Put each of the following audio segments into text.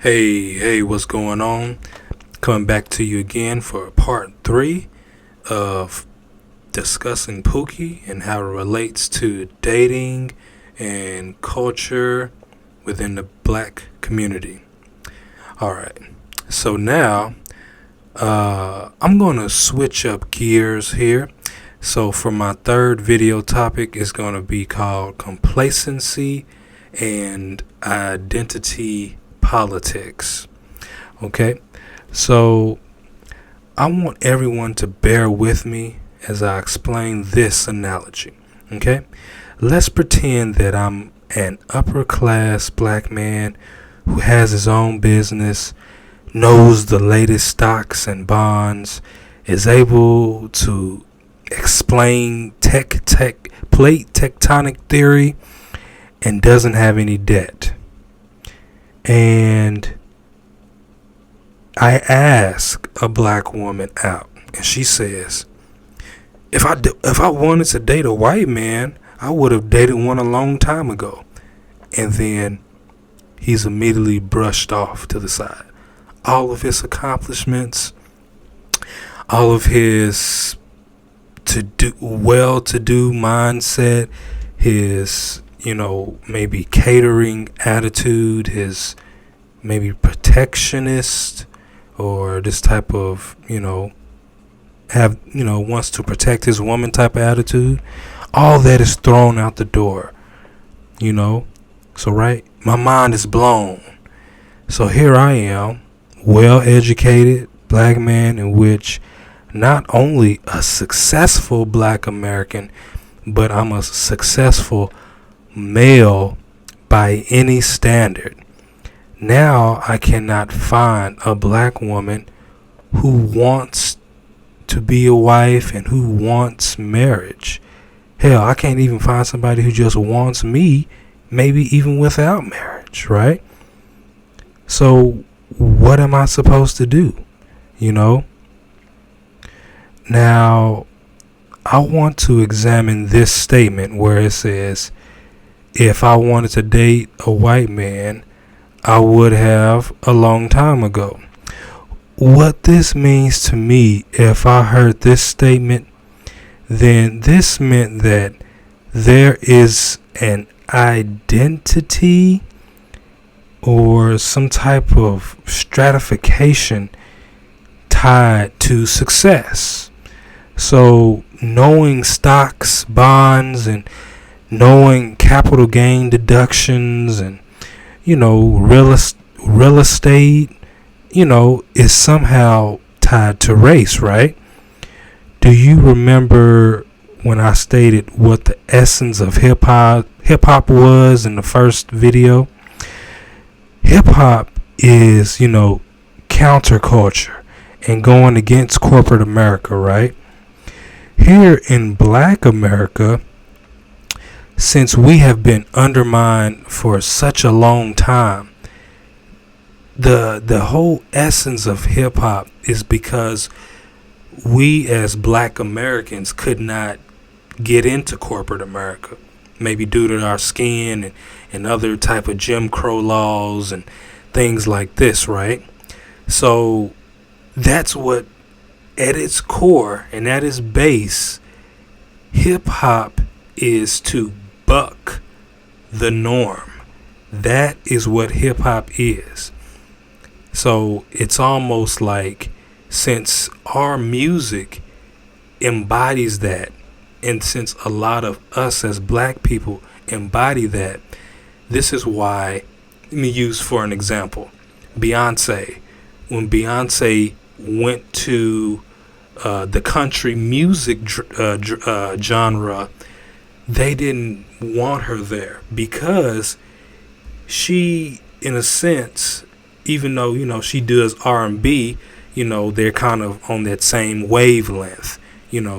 Hey, what's going on? Coming back to you again for part 3 of discussing Pookie and how it relates to dating and culture within the black community. Alright, so now I'm going to switch up gears here. So for my third video topic is going to be called complacency and identity politics. Okay, so I want everyone to bear with me as I explain this analogy. Okay, let's pretend that I'm an upper class black man who has his own business, knows the latest stocks and bonds, is able to explain plate tectonic theory, and doesn't have any debt. And I ask a black woman out, and she says, if I wanted to date a white man, I would have dated one a long time ago. And then he's immediately brushed off to the side. All of his accomplishments, all of his well-to-do mindset, his maybe catering attitude, his maybe protectionist, or this type of wants to protect his woman type of attitude. All that is thrown out the door. So right, my mind is blown. So here I am, well-educated black man, in which not only a successful black American, but I'm a successful male by any standard. Now I cannot find a black woman who wants to be a wife and who wants marriage. Hell, I can't even find somebody who just wants me, maybe even without marriage, right? So what am I supposed to do? Now I want to examine this statement where it says, if I wanted to date a white man, I would have a long time ago. What this means to me, if I heard this statement, then this meant that there is an identity or some type of stratification tied to success. So knowing stocks, bonds, and knowing capital gain deductions and real estate is somehow tied to race, right? Do you remember when I stated what the essence of hip hop was in the first video? Hip hop is counterculture and going against corporate America, right? Here in black America, since we have been undermined for such a long time, the whole essence of hip hop is because we as black Americans could not get into corporate America, maybe due to our skin and other type of Jim Crow laws and things like this, right? So that's what, at its core and at its base, hip hop is to buck the norm. That is what hip hop is. So it's almost like, since our music embodies that, and since a lot of us as black people embody that, this is why, let me use for an example, Beyonce. When Beyonce went to the country music genre, they didn't want her there because she, in a sense, even though she does R&B, they're kind of on that same wavelength.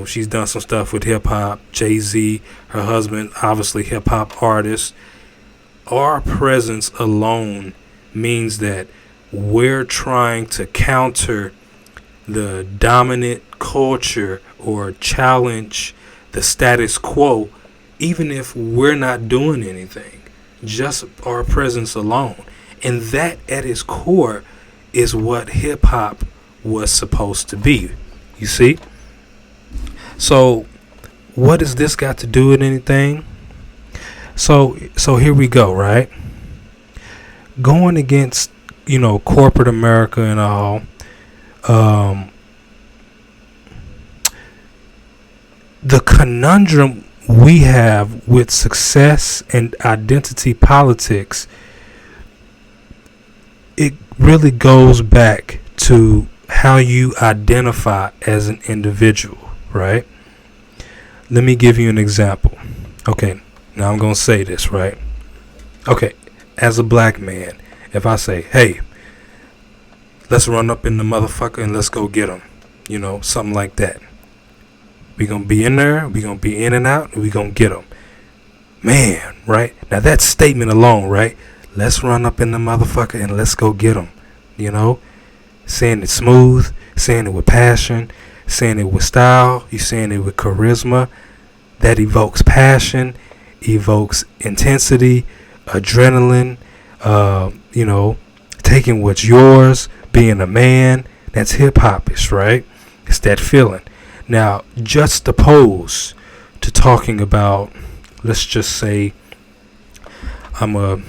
She's done some stuff with hip hop. Jay-Z, her husband, obviously hip hop artist. Our presence alone means that we're trying to counter the dominant culture or challenge the status quo, even if we're not doing anything. Just our presence alone. And that at its core is what hip hop was supposed to be. You see? So what does this got to do with anything? So here we go, right? Going against, corporate America and all, the conundrum we have with success and identity politics, it really goes back to how you identify as an individual, right? Let me give you an example. Okay, now I'm going to say this, right? Okay, as a black man, if I say, hey, let's run up in the motherfucker and let's go get him, something like that. We going to be in there, we going to be in and out, and we going to get him. Man, right? Now that statement alone, right? Let's run up in the motherfucker and let's go get him. Saying it smooth, saying it with passion, saying it with style, you saying it with charisma. That evokes passion, evokes intensity, adrenaline, taking what's yours, being a man. That's hip-hop-ish, right? It's that feeling. Now, juxtaposed to talking about, let's just say, I'm a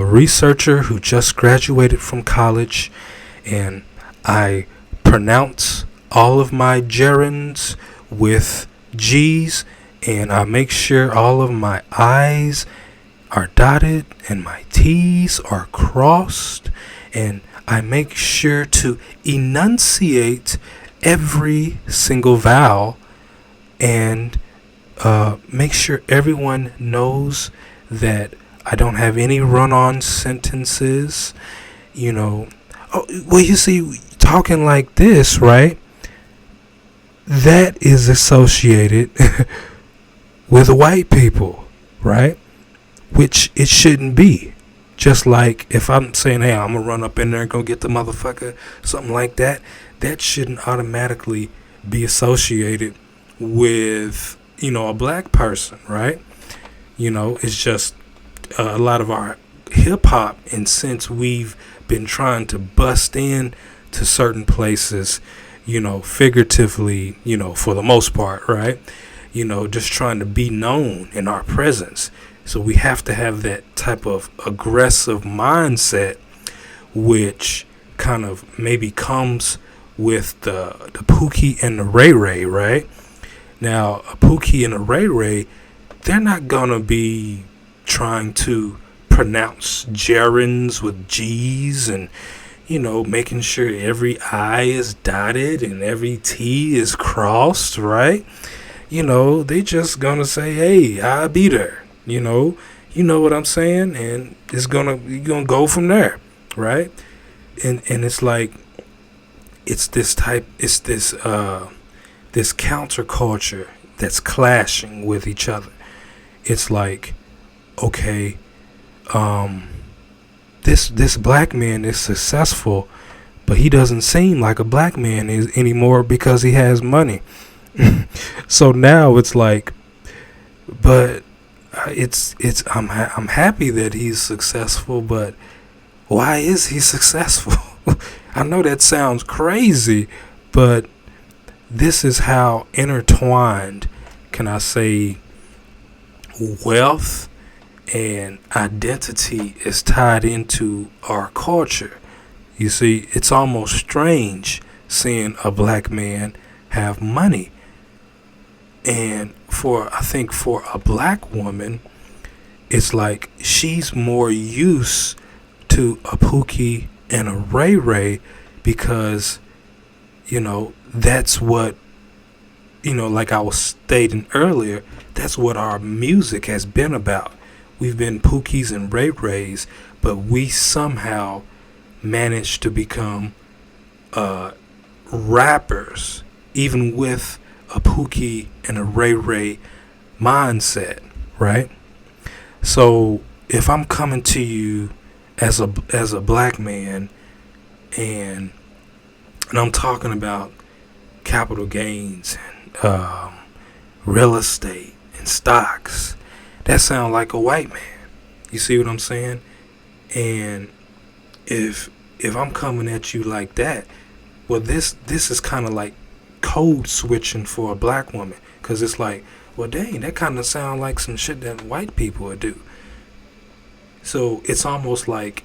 researcher who just graduated from college, and I pronounce all of my gerunds with G's, and I make sure all of my I's are dotted and my T's are crossed, and I make sure to enunciate every single vowel and make sure everyone knows that I don't have any run-on sentences, Oh, well, you see, talking like this, right? That is associated with white people, right? Which it shouldn't be. Just like if I'm saying, hey, I'm going to run up in there and go get the motherfucker, something like that, that shouldn't automatically be associated with, a black person, right? It's just a lot of our hip hop, and since we've been trying to bust in to certain places, figuratively, for the most part, right? Just trying to be known in our presence. So we have to have that type of aggressive mindset, which kind of maybe comes with the Pookie and the Ray Ray, right? Now, a Pookie and a Ray Ray, they're not going to be trying to pronounce gerunds with G's and, making sure every I is dotted and every T is crossed, right? They just going to say, hey, I'll be there. You know what I'm saying? And you're gonna go from there, right? And it's like, it's this counterculture that's clashing with each other. It's like, okay, this black man is successful, but he doesn't seem like a black man anymore because he has money. So now it's like, but I'm happy that he's successful, but why is he successful? I know that sounds crazy, but this is how intertwined, can I say, wealth and identity is tied into our culture. You see, it's almost strange seeing a black man have money. And I think for a black woman, it's like she's more used to a Pookie and a Ray Ray because, that's what, like I was stating earlier, that's what our music has been about. We've been Pookies and Ray Rays, but we somehow managed to become rappers, even with a Pookie and a Ray Ray mindset, right? So if I'm coming to you as a black man and I'm talking about capital gains and real estate and stocks, that sound like a white man. You see what I'm saying? And if I'm coming at you like that, well, this is kind of like code switching for a black woman, because it's like, well, dang, that kind of sound like some shit that white people would do. So it's almost like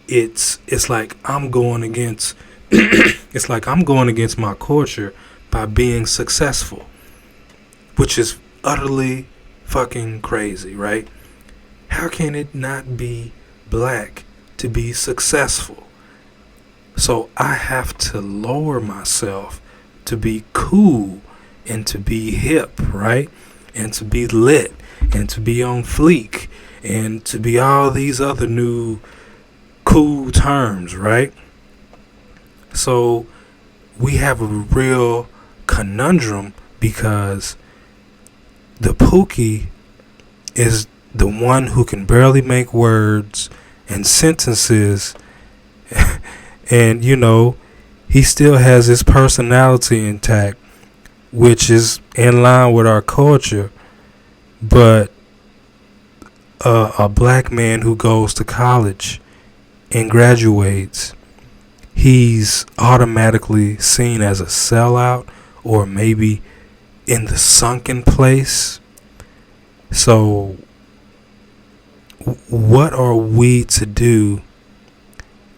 it's like I'm going against it's like I'm going against my culture by being successful, which is utterly fucking crazy, right? How can it not be black to be successful? So I have to lower myself to be cool and to be hip, right? And to be lit and to be on fleek and to be all these other new cool terms, right? So we have a real conundrum because the Pookie is the one who can barely make words and sentences and he still has his personality intact, which is in line with our culture. But a black man who goes to college and graduates, he's automatically seen as a sellout or maybe in the sunken place. So what are we to do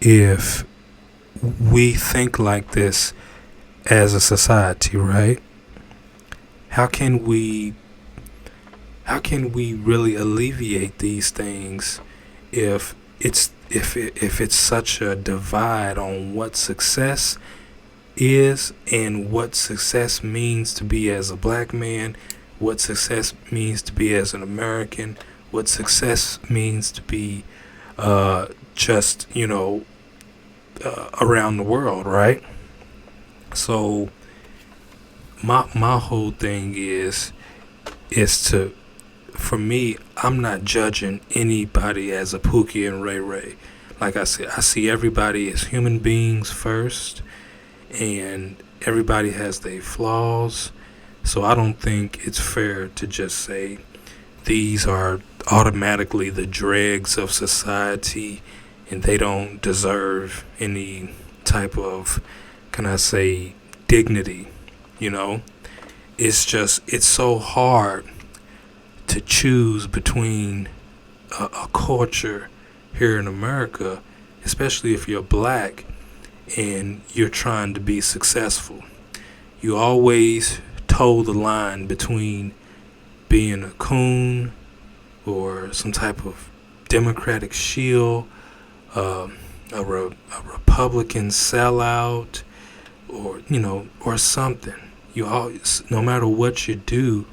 if we think like this as a society, right? How can we really alleviate these things if it's such a divide on what success is and what success means to be as a black man, what success means to be as an American, what success means to be just around the world, right? So my whole thing is to, for me, I'm not judging anybody as a Pookie and Ray Ray. Like I said, I see everybody as human beings first, and everybody has their flaws. So I don't think it's fair to just say these are automatically the dregs of society and they don't deserve any type of, can I say, dignity. It's so hard to choose between a culture here in America, especially if you're black and you're trying to be successful. You always toe the line between being a coon or some type of Democratic shield, a Republican sellout, or something. You always, no matter what you do,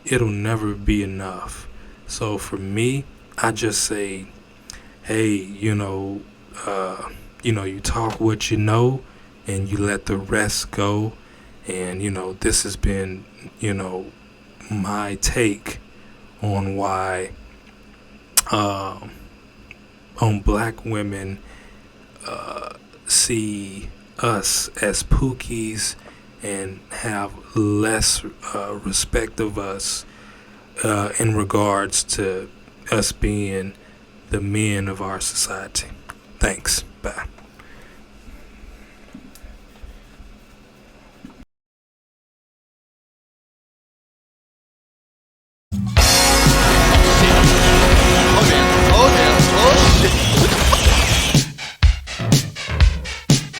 it'll never be enough. So for me, I just say, hey, you talk what you know, and you let the rest go. And this has been, my take on why on black women see us as Pookies and have less respect of us in regards to us being the men of our society. Thanks. Bye.